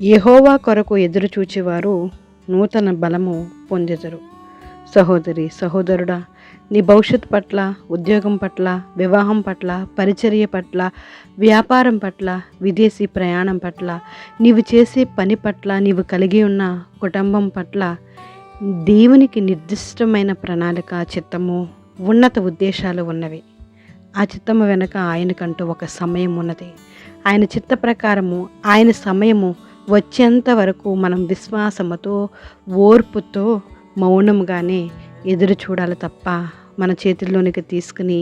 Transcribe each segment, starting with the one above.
యెహోవా కొరకు ఎదురుచూచువారు నూతన బలము పొందెదరు. సహోదరి, సహోదరుడా, నీ భవిష్యత్తు పట్ల, ఉద్యోగం పట్ల, వివాహం పట్ల, పరిచర్య పట్ల, వ్యాపారం పట్ల, విదేశీ ప్రయాణం పట్ల, నీవు చేసే పని పట్ల, నీవు కలిగి ఉన్న కుటుంబం పట్ల దేవునికి నిర్దిష్టమైన ప్రణాళిక, చిత్తము, ఉన్నత ఉద్దేశాలు ఉన్నవి. ఆ చిత్తము వెనుక ఆయనకంటూ ఒక సమయం ఉన్నది. ఆయన చిత్త ప్రకారము ఆయన సమయము వచ్చేంత వరకు మనం విశ్వాసముతో, ఓర్పుతో, మౌనంగానే ఎదురు చూడాలి తప్ప మన చేతుల్లోనికి తీసుకుని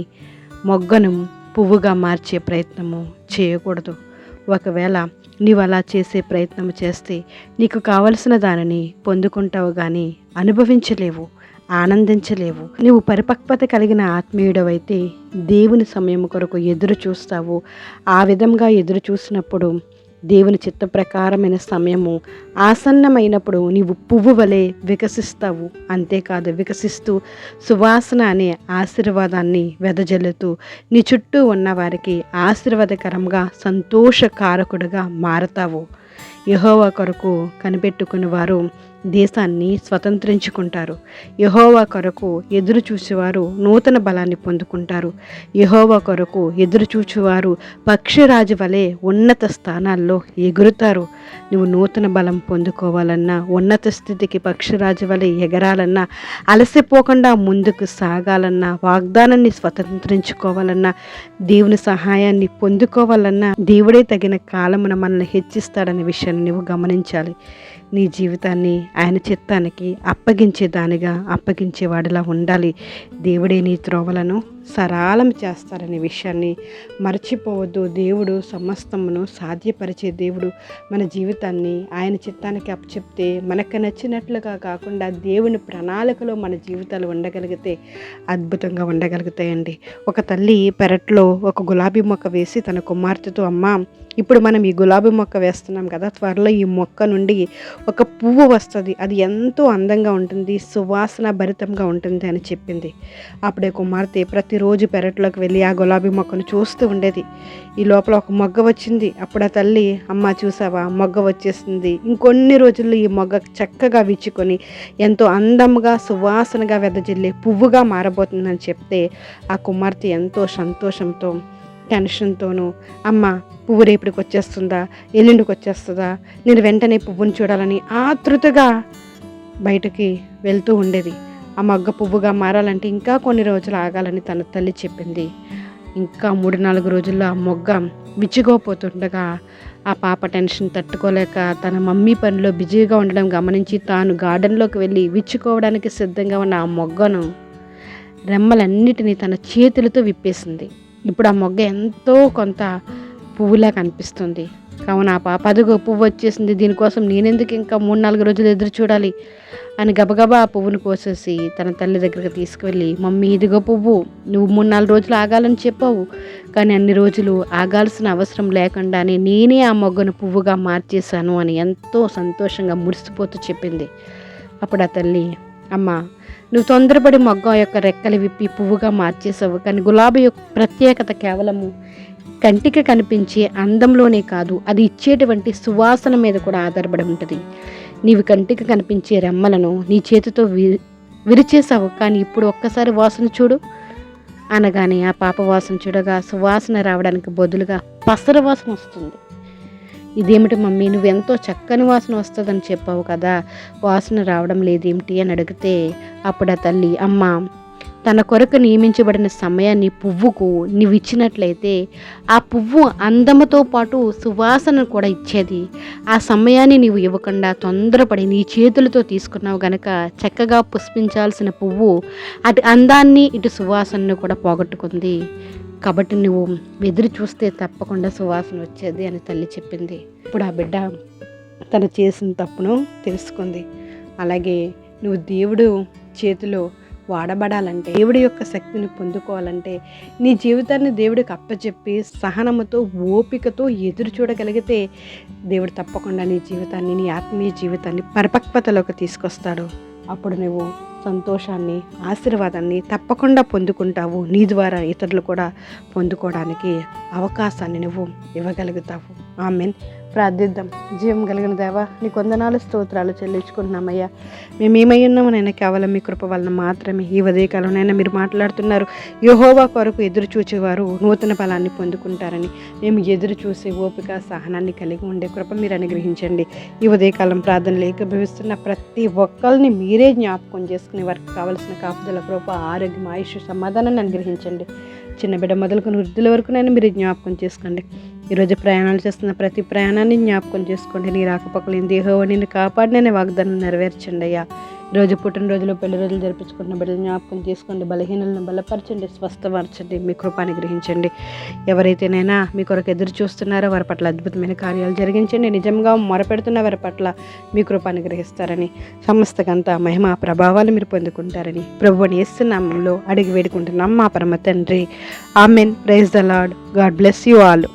మొగ్గను పువ్వుగా మార్చే ప్రయత్నము చేయకూడదు. ఒకవేళ నీవు అలా చేసే ప్రయత్నం చేస్తే నీకు కావలసిన దానిని పొందుకుంటావు కానీ అనుభవించలేవు, ఆనందించలేవు. నీవు పరిపక్వత కలిగిన ఆత్మీయుడవైతే దేవుని సమయం కొరకు ఎదురు చూస్తావు. ఆ విధంగా ఎదురు చూసినప్పుడు దేవుని చిత్త ప్రకారమైన సమయము ఆసన్నమైనప్పుడు నీవు పువ్వు వలె వికసిస్తావు. అంతేకాదు, వికసిస్తూ సువాసన అనే ఆశీర్వాదాన్ని వెదజల్లుతూ నీ చుట్టూ ఉన్న వారికి ఆశీర్వాదకరంగా, సంతోషకారకుడుగా మారతావు. యెహోవా కొరకు కనిపెట్టుకుని వారు దేశాన్ని స్వతంత్రించుకుంటారు. యెహోవా కొరకు ఎదురు చూసేవారు నూతన బలాన్ని పొందుకుంటారు. యెహోవా కొరకు ఎదురు చూచేవారు పక్షిరాజు వలె ఉన్నత స్థానాల్లో ఎగురుతారు. నువ్వు నూతన బలం పొందుకోవాలన్నా, ఉన్నత స్థితికి పక్షిరాజు వలె ఎగరాలన్నా, అలసిపోకుండా ముందుకు సాగాలన్నా, వాగ్దానాన్ని స్వతంత్రించుకోవాలన్నా, దేవుని సహాయాన్ని పొందుకోవాలన్నా దేవుడే తగిన కాలమున మనల్ని హెచ్చిస్తాడనే విషయాన్ని నువ్వు గమనించాలి. నీ జీవితాన్ని ఆయన చిత్తానికి అప్పగించేవాడిలా ఉండాలి. దేవుడే నీ త్రోవలను సరళం చేస్తారనే విషయాన్ని మర్చిపోవద్దు. దేవుడు సమస్తమును సాధ్యపరిచే దేవుడు. మన జీవితాన్ని ఆయన చిత్తానికి అప్పచెప్తే మనకు నచ్చినట్లుగా కాకుండా దేవుని ప్రణాళికలో మన జీవితాలు ఉండగలిగితే అద్భుతంగా ఉండగలుగుతాయండి. ఒక తల్లి పెరట్లో ఒక గులాబీ మొక్క వేసి తన కుమార్తెతో, అమ్మ, ఇప్పుడు మనం ఈ గులాబీ మొక్క వేస్తున్నాం కదా, త్వరలో ఈ మొక్క నుండి ఒక పువ్వు వస్తుంది, అది ఎంతో అందంగా ఉంటుంది, సువాసన భరితంగా ఉంటుంది అని చెప్పింది. అప్పుడే కుమార్తె ప్రతిరోజు పెరట్లోకి వెళ్ళి ఆ గులాబీ మొక్కను చూస్తూ ఉండేది. ఈ లోపల ఒక మొగ్గ వచ్చింది. అప్పుడు ఆ తల్లి, అమ్మ చూసావా, మొగ్గ వచ్చేసింది, ఇంకొన్ని రోజుల్లో ఈ మొగ్గ చక్కగా విచ్చుకొని ఎంతో అందంగా సువాసనగా వెదజల్లే పువ్వుగా మారబోతుందని చెప్తే ఆ కుమార్తె ఎంతో సంతోషంతో, టెన్షన్తోనూ, అమ్మ, పువ్వు రేపటికి వచ్చేస్తుందా, ఎల్లుండికి వచ్చేస్తుందా, నేను వెంటనే పువ్వుని చూడాలని ఆతృతగా బయటకి వెళ్తూ ఉండేది. ఆ మొగ్గ పువ్వుగా మారాలంటే ఇంకా కొన్ని రోజులు ఆగాలని తన తల్లి చెప్పింది. ఇంకా 3-4 రోజుల్లో ఆ మొగ్గ విచ్చుకోపోతుండగా ఆ పాప టెన్షన్ తట్టుకోలేక తన మమ్మీ పనిలో బిజీగా ఉండడం గమనించి తాను గార్డెన్లోకి వెళ్ళి విచ్చుకోవడానికి సిద్ధంగా ఉన్న ఆ మొగ్గను రెమ్మలన్నిటినీ తన చేతులతో విప్పేసింది. ఇప్పుడు ఆ మొగ్గ ఎంతో కొంత పువ్వులా కనిపిస్తుంది. కావున ఆ పాప, అదిగో పువ్వు వచ్చేసింది, దీనికోసం నేనెందుకు ఇంకా 3-4 రోజులు ఎదురు చూడాలి అని గబగబా ఆ పువ్వును కోసేసి తన తల్లి దగ్గరికి తీసుకువెళ్ళి, మమ్మీ, ఇదిగో పువ్వు, నువ్వు 3-4 రోజులు ఆగాలని చెప్పావు, కానీ అన్ని రోజులు ఆగాల్సిన అవసరం లేకుండానే నేనే ఆ మొగ్గను పువ్వుగా మార్చేశాను అని ఎంతో సంతోషంగా మురిసిపోతూ చెప్పింది. అప్పుడు ఆ తల్లి, అమ్మ, నువ్వు తొందరపడి మొగ్గ యొక్క రెక్కలు విప్పి పువ్వుగా మార్చేసావు, కానీ గులాబీ యొక్క ప్రత్యేకత కేవలము కంటికి కనిపించే అందంలోనే కాదు, అది ఇచ్చేటువంటి సువాసన మీద కూడా ఆధారపడి ఉంటుంది. నీవు కంటికి కనిపించే రెమ్మలను నీ చేతితో విరిచేసావు, కానీ ఇప్పుడు ఒక్కసారి వాసన చూడు అనగానే ఆ పాప వాసన చూడగా సువాసన రావడానికి బదులుగా పసర వాసన వస్తుంది. ఇదేమిటి మమ్మీ, నువ్వెంతో చక్కని వాసన వస్తుందని చెప్పావు కదా, వాసన రావడం లేదేమిటి అని అడిగితే అప్పుడు ఆ తల్లి, అమ్మ, తన కొరకు నియమించబడిన సమయాన్ని పువ్వుకు నీవు ఇచ్చినట్లయితే ఆ పువ్వు అందముతో పాటు సువాసన కూడా ఇచ్చేది. ఆ సమయాన్ని నీవు ఇవ్వకుండా తొందరపడి నీ చేతులతో తీసుకున్నావు గనక చక్కగా పుష్పించాల్సిన పువ్వు అటు అందాన్ని ఇటు సువాసనను కూడా పోగొట్టుకుంది. కాబట్టి నువ్వు ఎదురు చూస్తే తప్పకుండా సువాసన వచ్చేది అని తల్లి చెప్పింది. ఇప్పుడు ఆ బిడ్డ తను చేసిన తప్పును తెలుసుకుంది. అలాగే నువ్వు దేవుడు చేతిలో వాడబడాలంటే, దేవుడి యొక్క శక్తిని పొందుకోవాలంటే, నీ జీవితాన్ని దేవుడికి అప్పచెప్పి సహనముతో, ఓపికతో ఎదురు చూడగలిగితే దేవుడు తప్పకుండా నీ జీవితాన్ని, నీ ఆత్మీయ జీవితాన్ని పరిపక్వతలోకి తీసుకొస్తాడు. అప్పుడు నువ్వు సంతోషాన్ని, ఆశీర్వాదాన్ని తప్పకుండా పొందుకుంటావు. నీ ద్వారా ఇతరులు కూడా పొందుకోవడానికి అవకాశాన్ని నువ్వు ఇవ్వగలుగుతావు. ఆమెన్. ప్రార్థిద్దాం. జీవం కలిగిన దేవా, నీకు వందనాలు స్తోత్రాలు చెల్లించుకుంటున్నామయ్యా. మేము ఏమై ఉన్నామో నైనా కేవలం మీ కృప వలన మాత్రమే. ఈ ఉదయకాలంలో మీరు మాట్లాడుతున్నారు, యెహోవా కొరకు ఎదురు చూచేవారు నూతన ఫలాన్ని పొందుకుంటారని. మేము ఎదురు చూసే ఓపిక సహనాన్ని కలిగి ఉండే కృప మీరు అనుగ్రహించండి. ఈ ఉదయకాలం ప్రార్థనలు ఏకీభవిస్తున్న ప్రతి ఒక్కరిని మీరే జ్ఞాపకం చేసుకునే వారికి కావలసిన కాపుదల కృప, ఆరోగ్యం, ఆయుష్, సమాధానాన్ని అనుగ్రహించండి. చిన్న బిడ్డ మొదలుకొని వృద్ధుల వరకునైనా మీరు జ్ఞాపకం చేసుకోండి. ఈరోజు ప్రయాణాలు చేస్తున్న ప్రతి ప్రయాణాన్ని జ్ఞాపకం చేసుకోండి. నీ రాకపోకలు యెహోవా నిన్ను కాపాడిననే వాగ్దానం నెరవేర్చండి అయ్యా. ఈరోజు పుట్టినరోజులు, పెళ్లి రోజులు జరిపించుకుంటున్న బిడ్డలు జ్ఞాపకం చేసుకోండి. బలహీనలను బలపరచండి, స్వస్థపరచండి, మీ కృపాన్ని గ్రహించండి. ఎవరైతేనైనా మీ కొరకు ఎదురు చూస్తున్నారో వారి పట్ల అద్భుతమైన కార్యాలు జరిగించండి. నిజంగా మొరపెడుతున్న వారి పట్ల మీ కృపాన్ని గ్రహిస్తారని, సమస్తకంత మహిమ ప్రభావాలు మీరు పొందుకుంటారని ప్రభువుని యేసు నామములో అడిగి వేడుకుంటున్నాం మా పరమ తండ్రి. Amen. Praise the Lord. God bless you all.